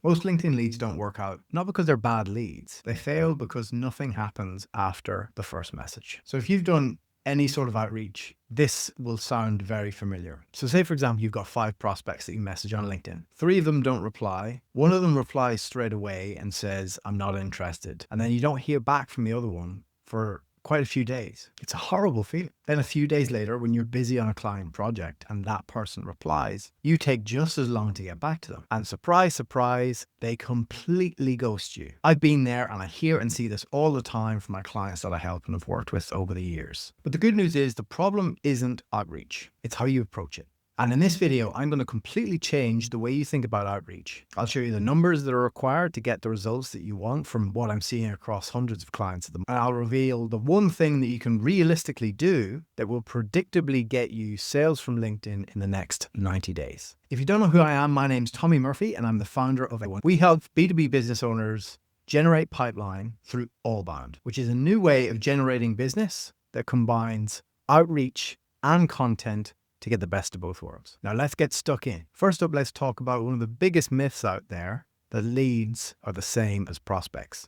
Most LinkedIn leads don't work out, not because they're bad leads. They fail because nothing happens after the first message. So if you've done any sort of outreach, this will sound very familiar. So say, for example, you've got 5 prospects that you message on LinkedIn. 3 of them don't reply. One of them replies straight away and says, I'm not interested. And then you don't hear back from the other one for quite a few days. It's a horrible feeling. Then a few days later, when you're busy on a client project and that person replies, you take just as long to get back to them. And surprise, surprise, they completely ghost you. I've been there and I hear and see this all the time from my clients that I help and have worked with over the years. But the good news is the problem isn't outreach. It's how you approach it. And in this video, I'm going to completely change the way you think about outreach. I'll show you the numbers that are required to get the results that you want from what I'm seeing across hundreds of clients at the moment. And I'll reveal the one thing that you can realistically do that will predictably get you sales from LinkedIn in the next 90 days. If you don't know who I am, my name's Tommy Murphy and I'm the founder of A1. We help B2B business owners generate pipeline through Allbound, which is a new way of generating business that combines outreach and content to get the best of both worlds. Now let's get stuck in. First up, let's talk about one of the biggest myths out there, that leads are the same as prospects.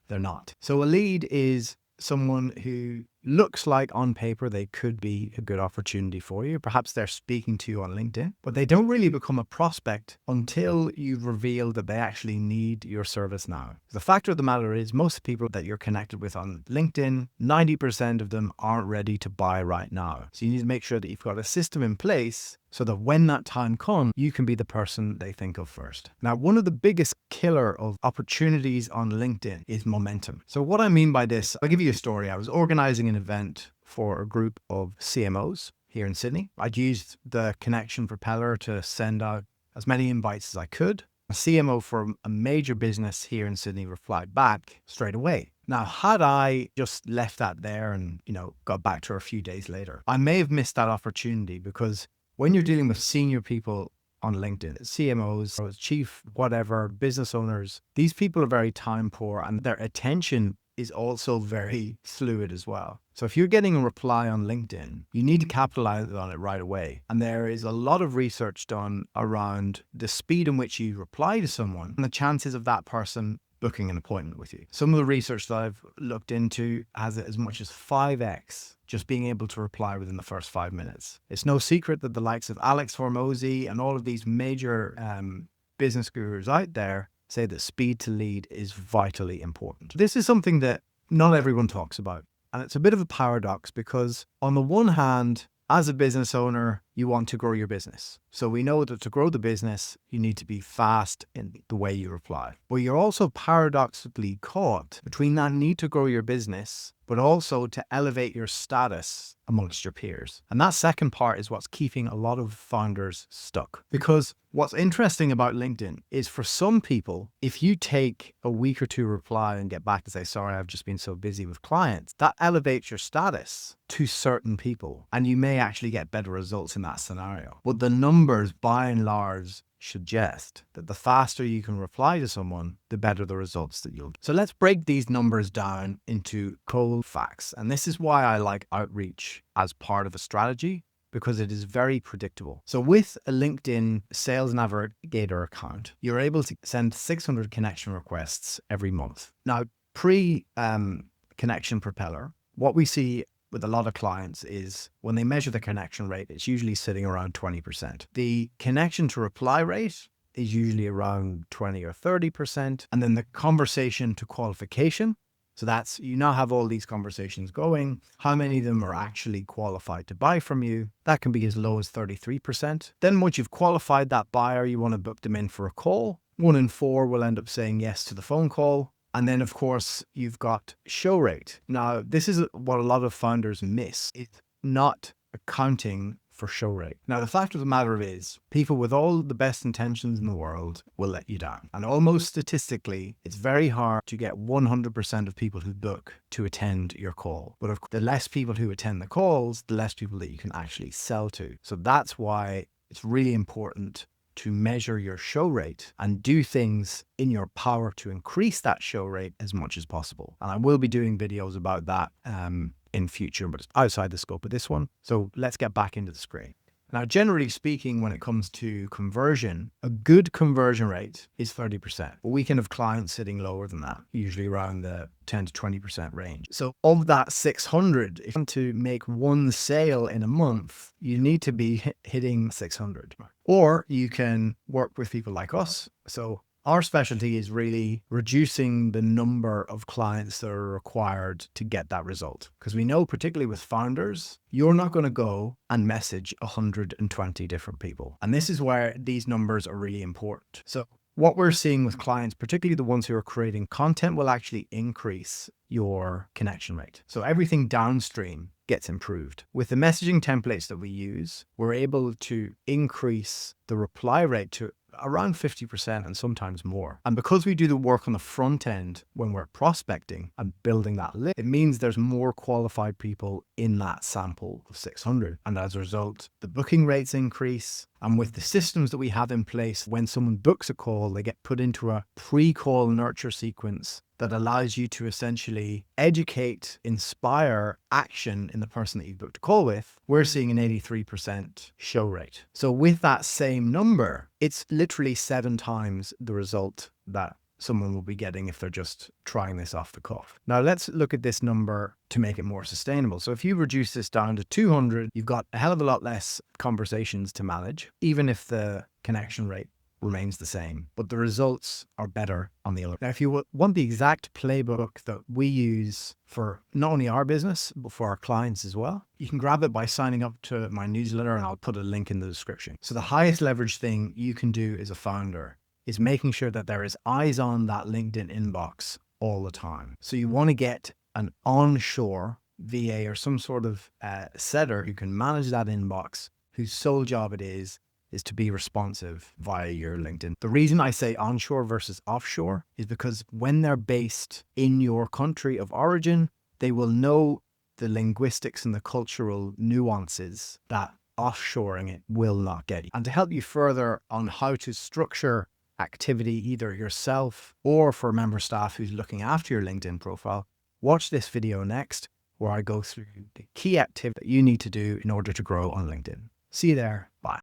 They're not. So a lead is someone who looks like on paper they could be a good opportunity for you. Perhaps they're speaking to you on LinkedIn, but they don't really become a prospect until you've revealed that they actually need your service now. The fact of the matter is most people that you're connected with on LinkedIn, 90% of them aren't ready to buy right now. So you need to make sure that you've got a system in place so that when that time comes, you can be the person they think of first. Now, one of the biggest killer of opportunities on LinkedIn is momentum. So what I mean by this, I'll give you a story. I was organizing an event for a group of CMOs here in Sydney. I'd used the connection propeller to send out as many invites as I could. A CMO from a major business here in Sydney replied back straight away. Now, had I just left that there and, got back to her a few days later, I may have missed that opportunity, because when you're dealing with senior people on LinkedIn, CMOs, or chief whatever, business owners, these people are very time poor and their attention is also very fluid as well. So if you're getting a reply on LinkedIn, you need to capitalize on it right away. And there is a lot of research done around the speed in which you reply to someone and the chances of that person booking an appointment with you. Some of the research that I've looked into has it as much as 5x just being able to reply within the first 5 minutes. It's no secret that the likes of Alex Hormozy and all of these major business gurus out there say that speed to lead is vitally important. This is something that not everyone talks about. And it's a bit of a paradox, because on the one hand, as a business owner, you want to grow your business. So we know that to grow the business, you need to be fast in the way you reply. But you're also paradoxically caught between that need to grow your business, but also to elevate your status amongst your peers. And that second part is what's keeping a lot of founders stuck. Because what's interesting about LinkedIn is, for some people, if you take a week or two reply and get back and say, sorry, I've just been so busy with clients, that elevates your status to certain people. And you may actually get better results in that scenario. But the numbers, by and large, suggest that the faster you can reply to someone, the better the results that you'll get. So let's break these numbers down into cold facts. And this is why I like outreach as part of a strategy, because it is very predictable. So with a LinkedIn Sales Navigator account, you're able to send 600 connection requests every month. Now, pre-connection propeller, what we see with a lot of clients is when they measure the connection rate, it's usually sitting around 20%. The connection to reply rate is usually around 20 or 30%. And then the conversation to qualification, so that's, you now have all these conversations going. How many of them are actually qualified to buy from you? That can be as low as 33%. Then once you've qualified that buyer, you want to book them in for a call. 1 in 4 will end up saying yes to the phone call. And then, of course, you've got show rate. Now, this is what a lot of founders miss. It's not accounting for show rate. Now, the fact of the matter is, people with all the best intentions in the world will let you down. And almost statistically, it's very hard to get 100% of people who book to attend your call. But of course, the less people who attend the calls, the less people that you can actually sell to. So that's why it's really important to measure your show rate and do things in your power to increase that show rate as much as possible. And I will be doing videos about that in future, but it's outside the scope of this one. So let's get back into the screen. Now, generally speaking, when it comes to conversion, a good conversion rate is 30%. But we can have clients sitting lower than that, usually around the 10 to 20% range. So of that 600, if you want to make one sale in a month, you need to be hitting 600. Or you can work with people like us. So our specialty is really reducing the number of clients that are required to get that result. Because we know, particularly with founders, you're not going to go and message 120 different people. And this is where these numbers are really important. So what we're seeing with clients, particularly the ones who are creating content, will actually increase your connection rate. So everything downstream gets improved. With the messaging templates that we use, we're able to increase the reply rate to around 50% and sometimes more. And because we do the work on the front end when we're prospecting and building that list, it means there's more qualified people in that sample of 600. And as a result, the booking rates increase. And with the systems that we have in place, when someone books a call, they get put into a pre-call nurture sequence that allows you to essentially educate, inspire action in the person that you booked a call with. We're seeing an 83% show rate. So with that same number, it's literally 7 times the result that someone will be getting if they're just trying this off the cuff. Now let's look at this number to make it more sustainable. So if you reduce this down to 200, you've got a hell of a lot less conversations to manage, even if the connection rate remains the same, but the results are better on the other. Now, if you want the exact playbook that we use for not only our business, but for our clients as well, you can grab it by signing up to my newsletter, and I'll put a link in the description. So the highest leverage thing you can do as a founder is making sure that there is eyes on that LinkedIn inbox all the time. So you want to get an onshore VA or some sort of setter who can manage that inbox, whose sole job it is to be responsive via your LinkedIn. The reason I say onshore versus offshore is because when they're based in your country of origin, they will know the linguistics and the cultural nuances that offshoring it will not get you. And to help you further on how to structure activity, either yourself or for member staff who's looking after your LinkedIn profile, watch this video next, where I go through the key activity that you need to do in order to grow on LinkedIn. See you there. Bye.